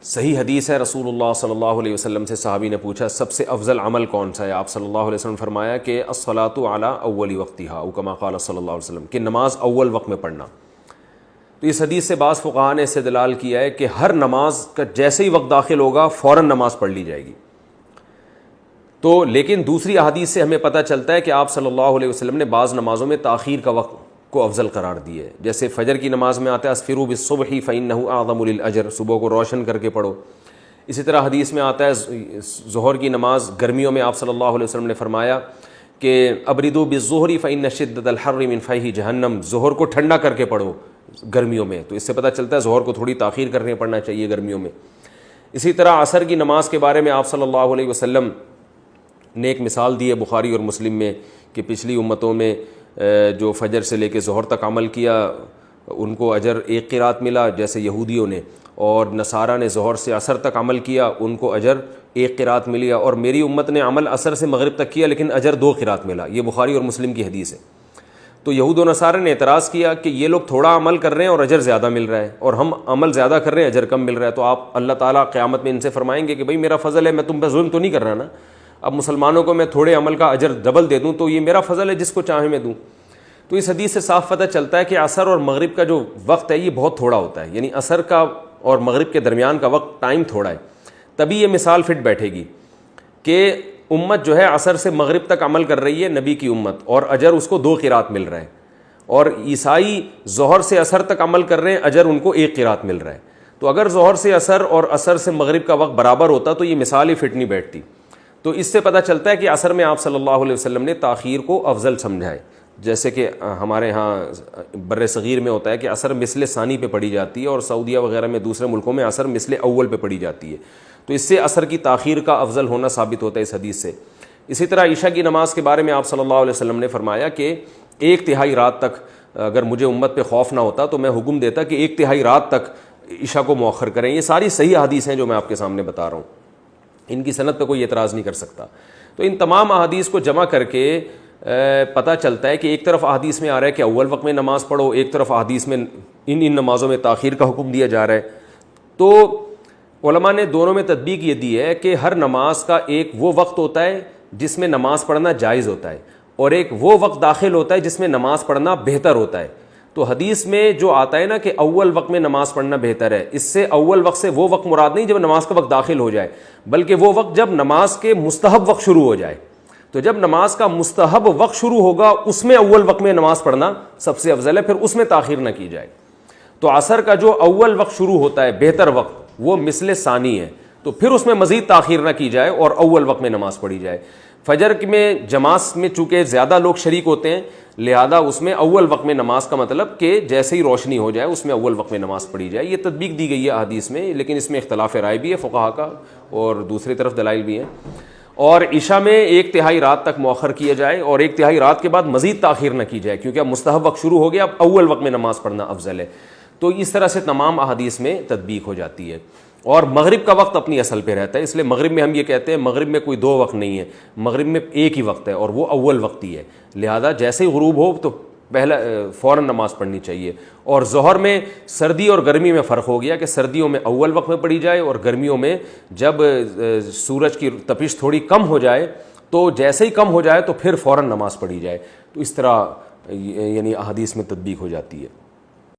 صحیح حدیث ہے، رسول اللہ صلی اللہ علیہ وسلم سے صحابی نے پوچھا سب سے افضل عمل کون سا ہے؟ آپ صلی اللہ علیہ وسلم نے فرمایا کہ الصلاۃ علی اول وقتہا او کما قال صلی اللہ علیہ وسلم، کہ نماز اول وقت میں پڑھنا۔ تو اس حدیث سے بعض فقہاء نے استدلال کیا ہے کہ ہر نماز کا جیسے ہی وقت داخل ہوگا فوراً نماز پڑھ لی جائے گی۔ تو لیکن دوسری احادیث سے ہمیں پتہ چلتا ہے کہ آپ صلی اللہ علیہ وسلم نے بعض نمازوں میں تاخیر کا وقت کو افضل قرار دیا ہے، جیسے فجر کی نماز میں آتا ہے اسفروا بالصبح فإنہ اعظم للأجر، صبح کو روشن کر کے پڑھو۔ اسی طرح حدیث میں آتا ہے ظہر کی نماز گرمیوں میں آپ صلی اللہ علیہ وسلم نے فرمایا کہ ابردوا بالظہر فإن شدۃ الحر من فیہ جہنم، ظہر کو ٹھنڈا کر کے پڑھو گرمیوں میں۔ تو اس سے پتہ چلتا ہے ظہر کو تھوڑی تاخیر کرنے پڑھنا چاہیے گرمیوں میں۔ اسی طرح عصر کی نماز کے بارے میں آپ صلی اللہ علیہ وسلم نے ایک مثال دی ہے بخاری اور مسلم میں کہ پچھلی امتوں میں جو فجر سے لے کے ظہر تک عمل کیا ان کو اجر ایک قرات ملا جیسے یہودیوں نے، اور نصارہ نے ظہر سے عصر تک عمل کیا ان کو اجر ایک قرات ملی، اور میری امت نے عمل عصر سے مغرب تک کیا لیکن اجر 2 قرات ملا۔ یہ بخاری اور مسلم کی حدیث ہے۔ تو یہود و نصارہ نے اعتراض کیا کہ یہ لوگ تھوڑا عمل کر رہے ہیں اور اجر زیادہ مل رہا ہے، اور ہم عمل زیادہ کر رہے ہیں اجر کم مل رہا ہے۔ تو آپ اللہ تعالیٰ قیامت میں ان سے فرمائیں گے کہ بھئی میرا فضل ہے، میں تم پہ ظلم تو نہیں کر رہا نا، اب مسلمانوں کو میں تھوڑے عمل کا اجر ڈبل دے دوں تو یہ میرا فضل ہے، جس کو چاہے میں دوں۔ تو اس حدیث سے صاف پتہ چلتا ہے کہ عصر اور مغرب کا جو وقت ہے یہ بہت تھوڑا ہوتا ہے، یعنی عصر کا اور مغرب کے درمیان کا وقت ٹائم تھوڑا ہے۔ تبھی یہ مثال فٹ بیٹھے گی کہ امت جو ہے عصر سے مغرب تک عمل کر رہی ہے نبی کی امت، اور اجر اس کو 2 قرات مل رہا ہے، اور عیسائی ظہر سے عصر تک عمل کر رہے ہیں اجر ان کو 1 قرات مل رہا ہے۔ تو اگر ظہر سے عصر اور عصر سے مغرب کا وقت برابر ہوتا تو یہ مثال ہی فٹ نہیں بیٹھتی۔ تو اس سے پتہ چلتا ہے کہ عصر میں آپ صلی اللہ علیہ وسلم نے تاخیر کو افضل سمجھا ہے، جیسے کہ ہمارے ہاں بر صغیر میں ہوتا ہے کہ عصر مثل ثانی پہ پڑھی جاتی ہے، اور سعودیہ وغیرہ میں دوسرے ملکوں میں عصر مثل اول پہ پڑھی جاتی ہے۔ تو اس سے عصر کی تاخیر کا افضل ہونا ثابت ہوتا ہے اس حدیث سے۔ اسی طرح عشاء کی نماز کے بارے میں آپ صلی اللہ علیہ وسلم نے فرمایا کہ 1/3 رات تک اگر مجھے امت پہ خوف نہ ہوتا تو میں حکم دیتا کہ 1/3 رات تک عشاء کو مؤخر کریں۔ یہ ساری صحیح حدیث ہیں جو میں آپ کے سامنے بتا رہا ہوں، ان کی سند پہ کوئی اعتراض نہیں کر سکتا۔ تو ان تمام احادیث کو جمع کر کے پتہ چلتا ہے کہ ایک طرف احادیث میں آ رہا ہے کہ اول وقت میں نماز پڑھو، ایک طرف احادیث میں ان نمازوں میں تاخیر کا حکم دیا جا رہا ہے۔ تو علماء نے دونوں میں تطبیق یہ دی ہے کہ ہر نماز کا ایک وہ وقت ہوتا ہے جس میں نماز پڑھنا جائز ہوتا ہے، اور ایک وہ وقت داخل ہوتا ہے جس میں نماز پڑھنا بہتر ہوتا ہے۔ تو حدیث میں جو آتا ہے نا کہ اول وقت میں نماز پڑھنا بہتر ہے، اس سے اول وقت سے وہ وقت مراد نہیں جب نماز کا وقت داخل ہو جائے، بلکہ وہ وقت جب نماز کے مستحب وقت شروع ہو جائے۔ تو جب نماز کا مستحب وقت شروع ہوگا اس میں اول وقت میں نماز پڑھنا سب سے افضل ہے، پھر اس میں تاخیر نہ کی جائے۔ تو عصر کا جو اول وقت شروع ہوتا ہے بہتر وقت وہ مثل ثانی ہے، تو پھر اس میں مزید تاخیر نہ کی جائے اور اول وقت میں نماز پڑھی جائے۔ فجر میں جماعت میں چونکہ زیادہ لوگ شریک ہوتے ہیں لہذا اس میں اول وقت میں نماز کا مطلب کہ جیسے ہی روشنی ہو جائے اس میں اول وقت میں نماز پڑھی جائے۔ یہ تطبیق دی گئی ہے حدیث میں، لیکن اس میں اختلاف رائے بھی ہے فقہا کا اور دوسری طرف دلائل بھی ہیں۔ اور عشاء میں 1/3 رات تک مؤخر کیا جائے اور 1/3 رات کے بعد مزید تاخیر نہ کی جائے، کیونکہ اب مستحب وقت شروع ہو گیا، اب اول وقت میں نماز پڑھنا افضل ہے۔ تو اس طرح سے تمام احادیث میں تطبیق ہو جاتی ہے۔ اور مغرب کا وقت اپنی اصل پہ رہتا ہے، اس لیے مغرب میں ہم یہ کہتے ہیں مغرب میں کوئی 2 وقت نہیں ہے، مغرب میں ایک ہی وقت ہے اور وہ اول وقت ہی ہے، لہذا جیسے ہی غروب ہو تو پہلا فوراً نماز پڑھنی چاہیے۔ اور ظہر میں سردی اور گرمی میں فرق ہو گیا کہ سردیوں میں اول وقت میں پڑھی جائے اور گرمیوں میں جب سورج کی تپش تھوڑی کم ہو جائے تو جیسے ہی کم ہو جائے تو پھر فوراً نماز پڑھی جائے۔ تو اس طرح یعنی احادیث میں تطبیق ہو جاتی ہے۔